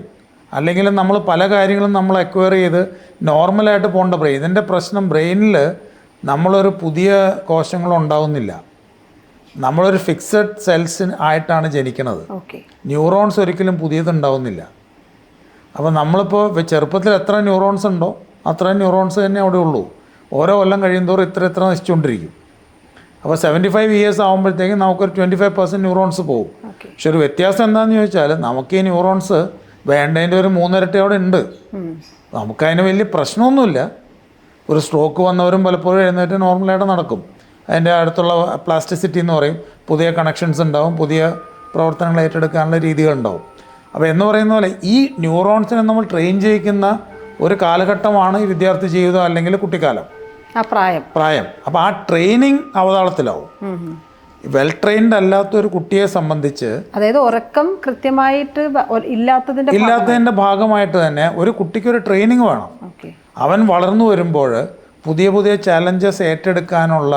അല്ലെങ്കിൽ നമ്മൾ പല കാര്യങ്ങളും നമ്മൾ അക്വയർ ചെയ്ത് നോർമലായിട്ട് പോകേണ്ട ബ്രെയിൻ. ഇതിൻ്റെ പ്രശ്നം ബ്രെയിനിൽ നമ്മളൊരു പുതിയ കോശങ്ങളുണ്ടാവുന്നില്ല. നമ്മളൊരു ഫിക്സഡ് സെൽസ് ആയിട്ടാണ് ജനിക്കുന്നത്. ന്യൂറോൺസ് ഒരിക്കലും പുതിയതുണ്ടാവുന്നില്ല. അപ്പോൾ നമ്മളിപ്പോൾ ചെറുപ്പത്തിൽ എത്ര ന്യൂറോൺസ് ഉണ്ടോ അത്രയും ന്യൂറോൺസ് തന്നെ അവിടെ ഉള്ളൂ. ഓരോ കൊല്ലം കഴിയുന്തോറും ഇത്ര നശിച്ചുകൊണ്ടിരിക്കും. അപ്പോൾ 75 ഇയേഴ്സ് ആകുമ്പോഴത്തേക്കും നമുക്കൊരു 25% ന്യൂറോൺസ് പോകും. പക്ഷെ ഒരു വ്യത്യാസം എന്താണെന്ന് ചോദിച്ചാൽ നമുക്ക് ഈ ന്യൂറോൺസ് വേണ്ടതിൻ്റെ ഒരു 3 ഇരട്ടി അവിടെ ഉണ്ട്. നമുക്കതിന് വലിയ പ്രശ്നമൊന്നുമില്ല. ഒരു സ്ട്രോക്ക് വന്നവരും പലപ്പോഴും എഴുന്നേറ്റ് നോർമലായിട്ട് നടക്കും. അതിൻ്റെ അടുത്തുള്ള പ്ലാസ്റ്റിസിറ്റി എന്ന് പറയും, പുതിയ കണക്ഷൻസ് ഉണ്ടാവും, പുതിയ പ്രവർത്തനങ്ങൾ ഏറ്റെടുക്കാനുള്ള രീതികളുണ്ടാവും. അപ്പോൾ എന്ന് പറയുന്ന പോലെ ഈ ന്യൂറോൺസിനെ നമ്മൾ ട്രെയിൻ ചെയ്യിക്കുന്ന ഒരു കാലഘട്ടമാണ് ഈ വിദ്യാർത്ഥി ജീവിതം അല്ലെങ്കിൽ കുട്ടിക്കാലം, പ്രായം. അപ്പോൾ ആ ട്രെയിനിങ് അവതാളത്തിലാവും. വെൽ ട്രെയിൻഡ് അല്ലാത്ത ഒരു കുട്ടിയെ സംബന്ധിച്ച്, അതായത് ഉറക്കം കൃത്യമായിട്ട് ഇല്ലാത്തതിൻ്റെ ഭാഗമായിട്ട് തന്നെ ഒരു കുട്ടിക്ക് ഒരു ട്രെയിനിങ് വേണം. അവൻ വളർന്നു വരുമ്പോൾ പുതിയ പുതിയ ചാലഞ്ചസ് ഏറ്റെടുക്കാനുള്ള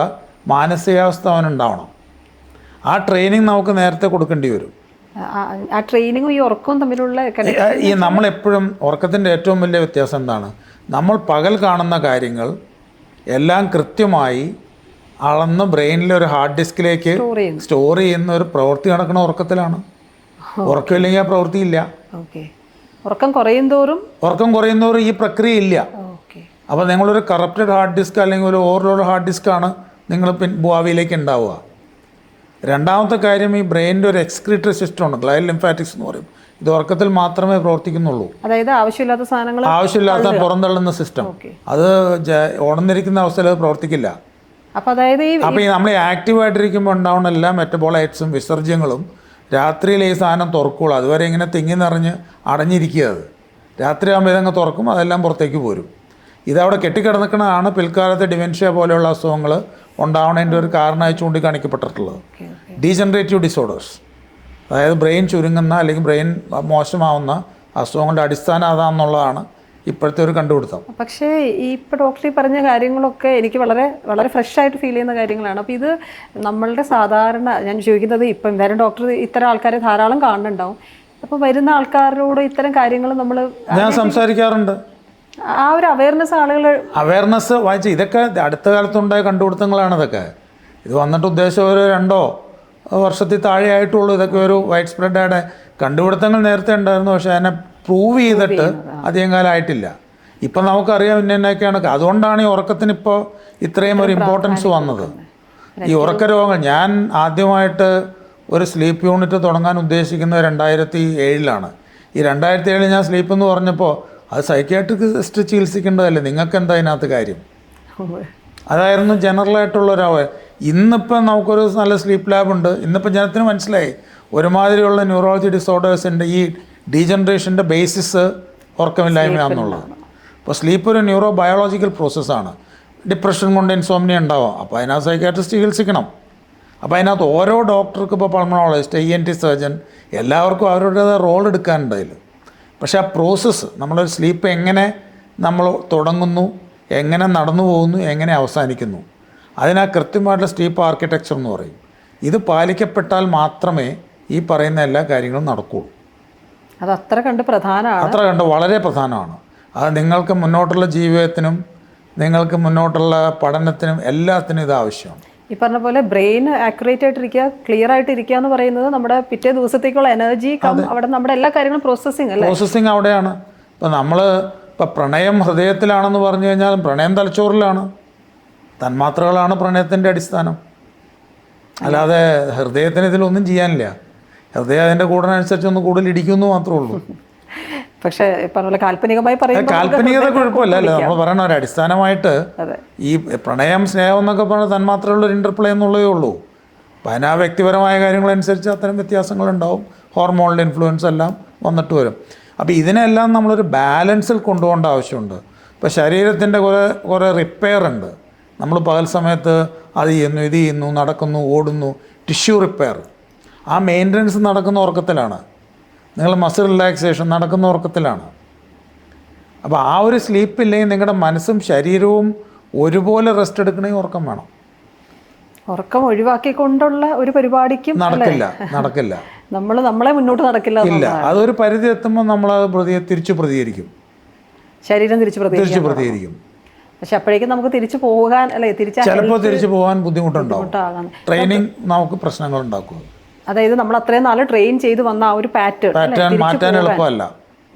മാനസികാവസ്ഥ അവനുണ്ടാവണം. ആ ട്രെയിനിങ് നമുക്ക് നേരത്തെ കൊടുക്കേണ്ടി വരും. ആ ട്രെയിനിങ്ങും ഈ ഉറക്കവും തമ്മിലുള്ള ഈ നമ്മളെപ്പോഴും ഉറക്കത്തിൻ്റെ ഏറ്റവും വലിയ വ്യത്യാസം എന്താണ്? നമ്മൾ പകൽ കാണുന്ന കാര്യങ്ങൾ എല്ലാം കൃത്യമായി അളന്ന് ബ്രെയിനിലെ ഒരു ഹാർഡ് ഡിസ്കിലേക്ക് സ്റ്റോർ ചെയ്യുന്ന ഒരു പ്രവൃത്തി നടക്കുന്ന ഉറക്കത്തിലാണ്. ഉറക്കമില്ലെങ്കിൽ ആ പ്രവൃത്തിയില്ല. ഉറക്കം കുറയും തോറും ഈ പ്രക്രിയ ഇല്ല. അപ്പോൾ നിങ്ങളൊരു കറപ്റ്റഡ് ഹാർഡ് ഡിസ്ക് അല്ലെങ്കിൽ ഒരു ഓവർലോഡ് ഹാർഡ് ഡിസ്ക്കാണ് നിങ്ങൾ ഭാവിയിലേക്ക് ഉണ്ടാവുക. രണ്ടാമത്തെ കാര്യം, ഈ ബ്രെയിനിൻ്റെ ഒരു എക്സ്ക്രീറ്ററി സിസ്റ്റം ഉണ്ട്, ഗ്ലയൽ ലിംഫാറ്റിക്സ് എന്ന് പറയും. ഇത് ഉറക്കത്തിൽ മാത്രമേ പ്രവർത്തിക്കുന്നുള്ളൂ. അതായത് ആവശ്യമില്ലാത്ത പുറന്തള്ളുന്ന സിസ്റ്റം. അത് ഉണർന്നിരിക്കുന്ന അവസ്ഥയിൽ അത് പ്രവർത്തിക്കില്ല. അപ്പോൾ ഈ നമ്മൾ ആക്റ്റീവായിട്ടിരിക്കുമ്പോൾ ഉണ്ടാവുന്ന എല്ലാ മെറ്റബോളൈറ്റ്സും വിസർജ്യങ്ങളും രാത്രിയിൽ ഈ സാധനം തുറക്കുള്ളൂ. അതുവരെ ഇങ്ങനെ തിങ്ങി നിറഞ്ഞ് അടഞ്ഞിരിക്കുക. അത് രാത്രിയാകുമ്പോൾ ഇതങ്ങ് തുറക്കും, അതെല്ലാം പുറത്തേക്ക് പോരും. ഇതവിടെ കെട്ടിക്കിടന്നിക്കണതാണ് പിൽക്കാലത്തെ ഡിമെൻഷ്യ പോലെയുള്ള അസുഖങ്ങൾ ഉണ്ടാവുന്നതിൻ്റെ ഒരു കാരണമായി ചൂണ്ടിക്കാണിക്കപ്പെട്ടിട്ടുള്ളത്. ഡീജനറേറ്റീവ് ഡിസോർഡേഴ്സ്, അതായത് ബ്രെയിൻ ചുരുങ്ങുന്ന അല്ലെങ്കിൽ ബ്രെയിൻ മോശമാവുന്ന അസുഖങ്ങളുടെ അടിസ്ഥാനം അതാണെന്നുള്ളതാണ് ഇപ്പോഴത്തെ ഒരു കണ്ടുപിടുത്തം. പക്ഷേ ഈ ഇപ്പോൾ ഡോക്ടർ ഈ പറഞ്ഞ കാര്യങ്ങളൊക്കെ എനിക്ക് വളരെ വളരെ ഫ്രഷ് ആയിട്ട് ഫീൽ ചെയ്യുന്ന കാര്യങ്ങളാണ്. അപ്പോൾ ഇത് നമ്മളുടെ സാധാരണ, ഞാൻ ചോദിക്കുന്നത്, ഇപ്പം എന്തായാലും ഡോക്ടർ ഇത്തരം ആൾക്കാരെ ധാരാളം കാണുന്നുണ്ടാവും. അപ്പോൾ വരുന്ന ആൾക്കാരോട് ഇത്തരം കാര്യങ്ങൾ നമ്മൾ ഞാൻ സംസാരിക്കാറുണ്ട്. ആ ഒരു അവയർനെസ് അവയർനെസ് വായിച്ച് ഇതൊക്കെ അടുത്ത കാലത്തുണ്ടായ കണ്ടുപിടുത്തങ്ങളാണ് ഇതൊക്കെ. ഇത് വന്നിട്ട് ഉദ്ദേശം ഒരു 2 വർഷത്തിൽ താഴെ ആയിട്ടുള്ളൂ. ഇതൊക്കെ ഒരു വൈഡ് സ്പ്രെഡായ കണ്ടുപിടുത്തങ്ങൾ നേരത്തെ ഉണ്ടായിരുന്നു, പക്ഷേ അതിനെ പ്രൂവ് ചെയ്തിട്ട് അധികം കാലമായിട്ടില്ല. ഇപ്പം നമുക്കറിയാം ഇന്നൊക്കെയാണ്. അതുകൊണ്ടാണ് ഈ ഉറക്കത്തിന് ഇപ്പോൾ ഇത്രയും ഒരു ഇമ്പോർട്ടൻസ് വന്നത്. ഈ ഉറക്ക രോഗങ്ങൾ, ഞാൻ ആദ്യമായിട്ട് ഒരു സ്ലീപ്പ് യൂണിറ്റ് തുടങ്ങാൻ ഉദ്ദേശിക്കുന്നത് 2007 ഈ 2007 ഞാൻ സ്ലീപ്പ് എന്ന് പറഞ്ഞപ്പോൾ അത് സൈക്യാട്രിസ്റ്റ് ചികിത്സിക്കേണ്ടതല്ലേ, നിങ്ങൾക്ക് എന്താ അതിനകത്ത് കാര്യം? അതായിരുന്നു ജനറലായിട്ടുള്ളൊരു. ഇന്നിപ്പം നമുക്കൊരു നല്ല സ്ലീപ്പ് ലാബുണ്ട്. ഇന്നിപ്പോൾ ജനത്തിന് മനസ്സിലായി ഒരുമാതിരിയുള്ള ന്യൂറോളജി ഡിസോർഡേഴ്സിൻ്റെ ഈ ഡീജനറേഷൻ്റെ ബേസിസ് ഉറക്കമില്ലായ്മയാണെന്നുള്ളത്. അപ്പോൾ സ്ലീപ്പ് ഒരു ന്യൂറോ ബയോളജിക്കൽ പ്രോസസ്സാണ്. ഡിപ്രഷൻ കൊണ്ട് ഇൻസോംനിയ ഉണ്ടാവാം. അപ്പോൾ അതിനകത്ത് സൈക്യാട്രിസ്റ്റ് ചികിത്സിക്കണം. അപ്പോൾ അതിനകത്ത് ഓരോ ഡോക്ടർക്ക്, ഇപ്പോൾ പൾമണോളജിസ്റ്റ്, ENT സർജൻ, എല്ലാവർക്കും അവരുടേതായ റോൾ എടുക്കാനുണ്ട് അതിൽ. പക്ഷേ ആ പ്രോസസ്സ്, നമ്മളൊരു സ്ലീപ്പ് എങ്ങനെ നമ്മൾ തുടങ്ങുന്നു, എങ്ങനെ നടന്നു പോകുന്നു, എങ്ങനെ അവസാനിക്കുന്നു, അതിനാ കൃത്യമായിട്ടുള്ള സ്ലീപ്പ് ആർക്കിടെക്ചർ എന്ന് പറയും. ഇത് പാലിക്കപ്പെട്ടാൽ മാത്രമേ ഈ പറയുന്ന എല്ലാ കാര്യങ്ങളും നടക്കുകയുള്ളൂ. അത് അത്ര കണ്ട് പ്രധാനമാണ്. അത്ര കണ്ട് വളരെ പ്രധാനമാണ്. അത് നിങ്ങൾക്ക് മുന്നോട്ടുള്ള ജീവിതത്തിനും നിങ്ങൾക്ക് മുന്നോട്ടുള്ള പഠനത്തിനും എല്ലാത്തിനും ഇത് ആവശ്യമാണ്. ഈ പറഞ്ഞ പോലെ ബ്രെയിൻ ആക്യുറേറ്റ് ആയിട്ടിരിക്കുക, ക്ലിയർ ആയിട്ടിരിക്കുക എന്ന് പറയുന്നത് നമ്മുടെ പിറ്റേ ദിവസത്തേക്കുള്ള എനർജി, അവിടെ നമ്മുടെ എല്ലാ കാര്യങ്ങളും പ്രോസസ്സിങ് അവിടെയാണ്. ഇപ്പോൾ പ്രണയം ഹൃദയത്തിലാണെന്ന് പറഞ്ഞു കഴിഞ്ഞാൽ പ്രണയം തലച്ചോറിലാണ്. തന്മാത്രകളാണ് പ്രണയത്തിൻ്റെ അടിസ്ഥാനം. അല്ലാതെ ഹൃദയത്തിന് ഇതിലൊന്നും ചെയ്യാനില്ല. ഹൃദയം അതിൻ്റെ കൂടിനനുസരിച്ച് ഒന്ന് കൂടുതൽ ഇടിക്കുന്നു മാത്രമേ ഉള്ളൂ. പക്ഷേ പറഞ്ഞ കാൽപ്പനികമായി പറയുമ്പോൾ കാൽപ്പനികത കുഴപ്പമില്ല അല്ലേ, നമ്മൾ പറയണ ഒരു അടിസ്ഥാനമായിട്ട് ഈ പ്രണയം, സ്നേഹം എന്നൊക്കെ പറഞ്ഞ തന്മാത്രകളുടെ ഇൻ്റർപ്ലേ എന്നുള്ളതേ ഉള്ളൂ. അപ്പം അതിന് ആ വ്യക്തിപരമായ കാര്യങ്ങളനുസരിച്ച് അത്തരം വ്യത്യാസങ്ങളുണ്ടാവും. ഹോർമോണിൻ്റെ ഇൻഫ്ലുവൻസ് എല്ലാം വന്നിട്ട് വരും. അപ്പോൾ ഇതിനെല്ലാം നമ്മളൊരു ബാലൻസിൽ കൊണ്ടുപോകേണ്ട ആവശ്യമുണ്ട്. ഇപ്പോൾ ശരീരത്തിൻ്റെ കുറേ റിപ്പയർ ഉണ്ട്. നമ്മൾ പകൽ സമയത്ത് അത് ചെയ്യുന്നു, ഇത് ചെയ്യുന്നു, നടക്കുന്നു, ഓടുന്നു, ടിഷ്യൂ റിപ്പയർ. ആ മെയിൻ്റനൻസ് നടക്കുന്ന ഉറക്കത്തിലാണ്. നിങ്ങൾ മസിൽ റിലാക്സേഷൻ നടക്കുന്ന ഉറക്കത്തിലാണ്. അപ്പോൾ ആ ഒരു സ്ലീപ്പ് ഇല്ലെങ്കിൽ നിങ്ങളുടെ മനസ്സും ശരീരവും ഒരുപോലെ റെസ്റ്റ് എടുക്കണമെങ്കിൽ ഉറക്കം വേണം. ഉറക്കം ഒഴിവാക്കിക്കൊണ്ടുള്ള ഒരു പരിപാടിക്കും നടക്കില്ല. നമ്മളെ മുന്നോട്ട് നടക്കില്ല. അതൊരു പരിധി എത്തുമ്പോൾ നമ്മളത് തിരിച്ചു പ്രതികരിക്കും. ശരീരം തിരിച്ചു പ്രതികരിക്കും. പക്ഷെ അപ്പോഴേക്കും നമുക്ക് തിരിച്ചു പോകാൻ ചിലപ്പോൾ തിരിച്ചു പോകാൻ ബുദ്ധിമുട്ടുണ്ടാകും. ട്രെയിനിങ് നമുക്ക് പ്രശ്നങ്ങൾ ഉണ്ടാക്കും. അതായത് നമ്മൾ അത്രയും നാൾ ട്രെയിൻ ചെയ്ത് വന്ന ആ ഒരു പാറ്റേൺ മാറ്റാൻ എളുപ്പമല്ല,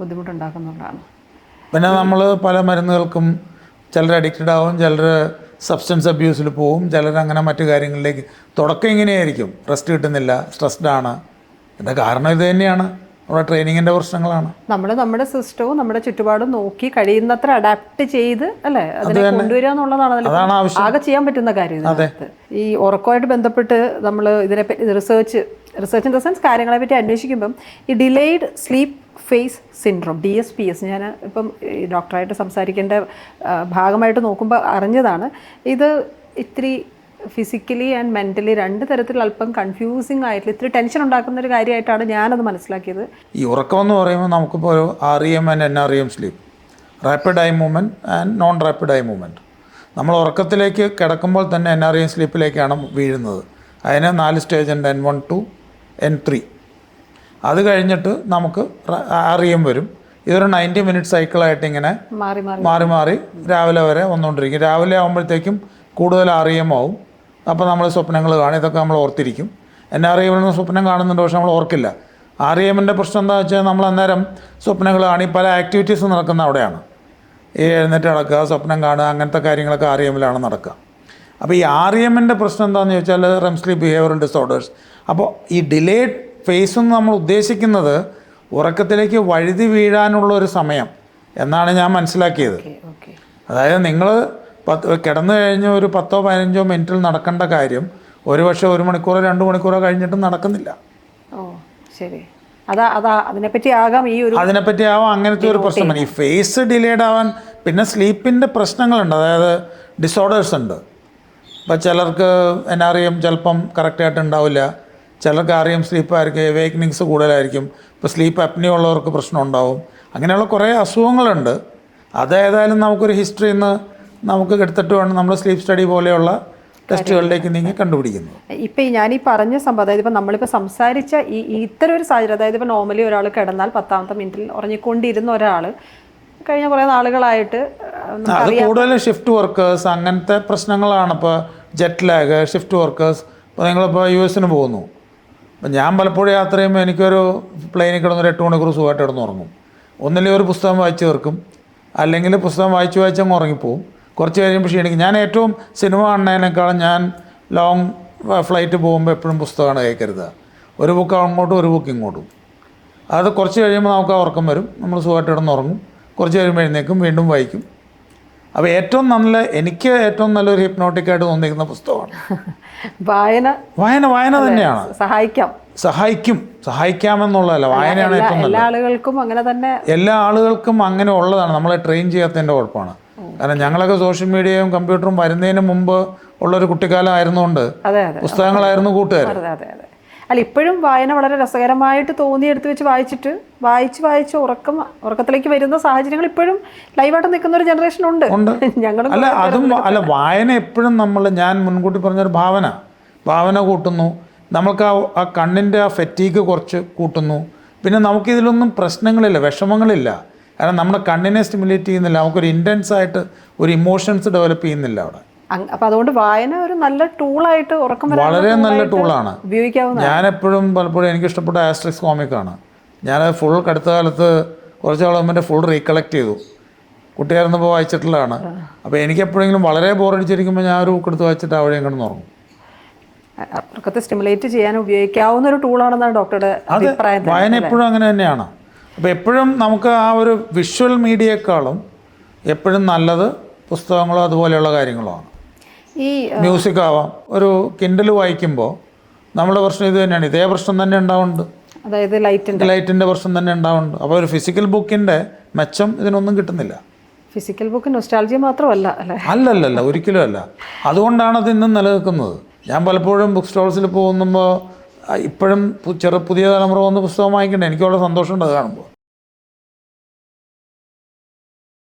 ബുദ്ധിമുട്ടുണ്ടാക്കുന്നുണ്ടാണ്. പിന്നെ നമ്മൾ പല മരുന്നുകൾക്കും ചിലർ അഡിക്റ്റഡ് ആവും, ചിലർ സബ്സ്റ്റൻസ് അബ്യൂസിൽ പോവും, ചിലർ അങ്ങനെ മറ്റു കാര്യങ്ങളിലേക്ക്. തുടക്കം ഇങ്ങനെയായിരിക്കും, റെസ്റ്റ് കിട്ടുന്നില്ല, സ്ട്രെസ്ഡ് ആണ്. ഇതിൻ്റെ കാരണം ഇത് തന്നെയാണ്, നമ്മുടെ ട്രെയിനിങ്ങിൻ്റെ പ്രശ്നങ്ങളാണ്. നമ്മുടെ സിസ്റ്റവും നമ്മുടെ ചുറ്റുപാടും നോക്കി കഴിയുന്നത്ര അഡാപ്റ്റ് ചെയ്ത് അതിനെ കൊണ്ടുവരിക എന്നുള്ളതാണ് ആകെ ചെയ്യാൻ പറ്റുന്ന കാര്യം. ഈ ഉറക്കമായിട്ട് ബന്ധപ്പെട്ട് നമ്മൾ ഇതിനെപ്പറ്റി റിസർച്ച് ഇൻ ദ സെൻസ് കാര്യങ്ങളെ പറ്റി അന്വേഷിക്കുമ്പം ഈ delayed sleep phase syndrome, DSPS, ഞാൻ ഇപ്പം ഈ ഡോക്ടറായിട്ട് സംസാരിക്കേണ്ട ഭാഗമായിട്ട് നോക്കുമ്പോൾ അറിഞ്ഞതാണ്. ഇത് ഇത്തിരി ഫിസിക്കലി ആൻഡ് മെൻ്റലി 2 തരത്തിൽ അല്പം കൺഫ്യൂസിങ് ആയിട്ടുള്ള, ഇത്തിരി ടെൻഷൻ ഉണ്ടാക്കുന്ന ഒരു കാര്യമായിട്ടാണ് ഞാനത് മനസ്സിലാക്കിയത്. ഈ ഉറക്കം എന്ന് പറയുമ്പോൾ നമുക്കിപ്പോൾ ഒരു REM and NREM sleep, rapid I movement and non rapid I movement. നമ്മൾ ഉറക്കത്തിലേക്ക് കിടക്കുമ്പോൾ തന്നെ NREM സ്ലീപ്പിലേക്കാണ് വീഴുന്നത്. അതിന് 4 സ്റ്റേജ് ഉണ്ട്, N1 to N3. അത് കഴിഞ്ഞിട്ട് നമുക്ക് REM വരും. ഇതൊരു 90 മിനിറ്റ് സൈക്കിളായിട്ട് ഇങ്ങനെ മാറി മാറി രാവിലെ വരെ വന്നുകൊണ്ടിരിക്കും. രാവിലെ ആകുമ്പോഴത്തേക്കും കൂടുതൽ REM ആവും. അപ്പോൾ നമ്മൾ സ്വപ്നങ്ങൾ കാണും, ഇതൊക്കെ നമ്മൾ ഓർത്തിരിക്കും. NREM നിന്ന് സ്വപ്നം കാണുന്നുണ്ട്, പക്ഷെ നമ്മൾ ഓർക്കില്ല. REMൻ്റെ പ്രശ്നം എന്താ വെച്ചാൽ നമ്മൾ അന്നേരം സ്വപ്നങ്ങൾ കാണി പല ആക്ടിവിറ്റീസ് നടക്കുന്ന അവിടെയാണ്. ഈ എഴുന്നേറ്റ് നടക്കുക, സ്വപ്നം കാണുക, അങ്ങനത്തെ കാര്യങ്ങളൊക്കെ REMലാണ് നടക്കുക. അപ്പോൾ ഈ REMൻ്റെ പ്രശ്നം എന്താണെന്ന് ചോദിച്ചാൽ REM സ്ലീപ്പ് ബിഹേവിയറൽ ഡിസോർഡേഴ്സ്. അപ്പോൾ ഈ ഡിലേഡ് ഫേസ് എന്ന് നമ്മൾ ഉദ്ദേശിക്കുന്നത് ഉറക്കത്തിലേക്ക് വഴുതി വീഴാനുള്ള ഒരു സമയം എന്നാണ് ഞാൻ മനസ്സിലാക്കിയത്. അതായത് നിങ്ങൾ കിടന്നു കഴിഞ്ഞ് ഒരു 10-15 മിനിറ്റിൽ നടക്കേണ്ട കാര്യം ഒരുപക്ഷെ 1 മണിക്കൂറോ 2 മണിക്കൂറോ കഴിഞ്ഞിട്ടും നടക്കുന്നില്ല. അതിനെപ്പറ്റി ആവാം അങ്ങനത്തെ ഒരു പ്രശ്നമാണ് ഈ ഫേസ് ഡിലേഡ് ആവാൻ. പിന്നെ സ്ലീപ്പിൻ്റെ പ്രശ്നങ്ങളുണ്ട്, അതായത് ഡിസോർഡേഴ്സ് ഉണ്ട്. ഇപ്പോൾ ചിലർക്ക് NREM ചിലപ്പം കറക്റ്റായിട്ട് ഉണ്ടാവില്ല, ചിലർക്ക് REM സ്ലീപ്പായിരിക്കും, എവേക്കനിങ്സ് കൂടുതലായിരിക്കും. ഇപ്പോൾ സ്ലീപ്പ് അപ്നിയ ഉള്ളവർക്ക് പ്രശ്നം ഉണ്ടാവും. അങ്ങനെയുള്ള കുറേ അസുഖങ്ങളുണ്ട്. അതേതായാലും നമുക്കൊരു ഹിസ്റ്ററിയിൽ നിന്ന് നമുക്ക് എടുത്തിട്ട് വേണം നമ്മൾ സ്ലീപ്പ് സ്റ്റഡി പോലെയുള്ള ടെസ്റ്റുകളിലേക്ക് നീങ്ങി കണ്ടുപിടിക്കുന്നത്. ഇപ്പം ഞാനീ പറഞ്ഞ സംഭവം, അതായത് ഇപ്പം നമ്മളിപ്പോൾ സംസാരിച്ച ഇത്തരം ഒരു സാഹചര്യം, അതായത് ഇപ്പോൾ നോർമലി ഒരാൾ കിടന്നാൽ 10ാമത്തെ മിനിറ്റിൽ ഉറങ്ങിക്കൊണ്ടിരുന്ന ഒരാൾ കഴിഞ്ഞ കുറേ നാളുകളായിട്ട് അത് കൂടുതലും ഷിഫ്റ്റ് വർക്കേഴ്സ് അങ്ങനത്തെ പ്രശ്നങ്ങളാണ്. ഇപ്പോൾ ജെറ്റ് ലാഗ്, ഷിഫ്റ്റ് വർക്കേഴ്സ്. ഇപ്പോൾ നിങ്ങളിപ്പോൾ US പോകുന്നു. അപ്പം ഞാൻ പലപ്പോഴും യാത്ര ചെയ്യുമ്പോൾ എനിക്കൊരു പ്ലെയിനിൽ കിടന്നൊരു 8 മണിക്കൂർ സുഖമായിട്ട് കിടന്നുറങ്ങും. ഒന്നില്ലെങ്കിൽ ഒരു പുസ്തകം വായിച്ച് തീർക്കും, അല്ലെങ്കിൽ പുസ്തകം വായിച്ച് അങ്ങ് ഉറങ്ങിപ്പോവും. കുറച്ച് കഴിയുമ്പോൾ ക്ഷീണിക്കും. ഞാൻ ഏറ്റവും സിനിമ കാണുന്നതിനേക്കാളും ഞാൻ ലോങ് ഫ്ലൈറ്റ് പോകുമ്പോൾ എപ്പോഴും പുസ്തകമാണ് കേൾക്കരുത്. ഒരു ബുക്ക് അങ്ങോട്ടും ഒരു ബുക്ക് ഇങ്ങോട്ടും. അത് കുറച്ച് കഴിയുമ്പോൾ നമുക്ക് ആ ഉറക്കം വരും, നമ്മൾ സുഖമായിട്ട് കിടന്നുറങ്ങും. കുറച്ച് കഴിയുമ്പോൾ എഴുന്നേക്കും, വീണ്ടും വായിക്കും. അപ്പോൾ എനിക്ക് ഏറ്റവും നല്ലൊരു ഹിപ്നോട്ടിക്കായിട്ട് തോന്നിയിരിക്കുന്ന പുസ്തകമാണ് വായന തന്നെയാണ്. സഹായിക്കാമെന്നുള്ളതല്ല, വായനയാണ് ഏറ്റവും നല്ലത്. എല്ലാ ആളുകൾക്കും അങ്ങനെ ഉള്ളതാണ്. നമ്മളെ ട്രെയിൻ ചെയ്യാത്തതിൻ്റെ കുഴപ്പമാണ്. കാരണം ഞങ്ങളൊക്കെ സോഷ്യൽ മീഡിയയും കമ്പ്യൂട്ടറും വരുന്നതിന് മുമ്പ് ഉള്ളൊരു കുട്ടിക്കാലം ആയിരുന്നുകൊണ്ട് പുസ്തകങ്ങളായിരുന്നു കൂട്ടുകാർ. അല്ല, ഇപ്പോഴും വായന വളരെ രസകരമായിട്ട് എടുത്ത് വെച്ച് വായിച്ച് ഉറക്കത്തിലേക്ക് വരുന്ന സാഹചര്യങ്ങൾ ഇപ്പോഴും ലൈവായിട്ട് നിൽക്കുന്ന ഒരു ജനറേഷൻ ഉണ്ട്. ഞങ്ങളും വായന എപ്പോഴും ഞാൻ മുൻകൂട്ടി പറഞ്ഞൊരു ഭാവന കൂട്ടുന്നു. നമുക്ക് ആ കണ്ണിൻ്റെ ആ ഫെറ്റീഗ് കുറച്ച് കൂട്ടുന്നു. പിന്നെ നമുക്കിതിലൊന്നും പ്രശ്നങ്ങളില്ല, വിഷമങ്ങളില്ല. കാരണം നമ്മുടെ കണ്ണിനെ സ്റ്റിമുലേറ്റ് ചെയ്യുന്നില്ല, നമുക്കൊരു ഇൻറ്റൻസ് ആയിട്ട് ഒരു ഇമോഷൻസ് ഡെവലപ്പ് ചെയ്യുന്നില്ല അവിടെ. അപ്പം അതുകൊണ്ട് വായന ഒരു നല്ല ടൂളായിട്ട് വളരെ നല്ല ടൂളാണ് ഉപയോഗിക്കാവുന്ന. ഞാനെപ്പോഴും പലപ്പോഴും എനിക്കിഷ്ടപ്പെട്ട ആസ്ട്രിക്സ് കോമിക്കാണ്. ഞാനത് ഫുൾ അടുത്ത കാലത്ത് കുറച്ച് കാലം ഫുൾ റീകളക്ട് ചെയ്തു. കുട്ടിയായിരുന്നപ്പോൾ വായിച്ചിട്ടുള്ളതാണ്. അപ്പോൾ എനിക്കെപ്പോഴെങ്കിലും വളരെ ബോറടിച്ചിരിക്കുമ്പോൾ ഞാൻ ഒരു ബുക്ക് എടുത്ത് വായിച്ചിട്ട് അവിടെയും കിടന്നുറങ്ങും. ഉറക്കത്തെ സ്റ്റിമുലേറ്റ് ചെയ്യാൻ ഉപയോഗിക്കാവുന്ന ഒരു ടൂളാണെന്നാണ് ഡോക്ടറുടെ അഭിപ്രായം. വായന എപ്പോഴും അങ്ങനെ തന്നെയാണ്. അപ്പോൾ എപ്പോഴും നമുക്ക് ആ ഒരു വിഷ്വൽ മീഡിയയെക്കാളും എപ്പോഴും നല്ലത് പുസ്തകങ്ങളോ അതുപോലെയുള്ള കാര്യങ്ങളോ ആണ്. ഈ മ്യൂസിക് ആവാം. ഒരു കിൻഡിൽ വായിക്കുമ്പോൾ നമ്മുടെ പ്രശ്നം ഇത് തന്നെയാണ്. ഇതേ പ്രശ്നം തന്നെ ഉണ്ടാവുന്നുണ്ട്. അതായത് ലൈറ്റിൻ്റെ പ്രശ്നം തന്നെ ഉണ്ടാവുന്നുണ്ട്. അപ്പോൾ ഒരു ഫിസിക്കൽ ബുക്കിൻ്റെ മെച്ചം ഇതിനൊന്നും കിട്ടുന്നില്ല. ഫിസിക്കൽ ബുക്ക് നൊസ്റ്റാൾജിയ മാത്രമല്ല അല്ലേ? അല്ലല്ല, ഒരിക്കലും അല്ല. അതുകൊണ്ടാണ് അത് ഇന്നും നിലനിൽക്കുന്നത്. ഞാൻ പലപ്പോഴും ബുക്ക് സ്റ്റോൾസിൽ പോകുമ്പോൾ ഇപ്പോഴും പുതിയ തലമുറ വന്ന് പുസ്തകം വാങ്ങിക്കണ്ടേ, എനിക്ക് വളരെ സന്തോഷമുണ്ട് അത് കാണുമ്പോൾ.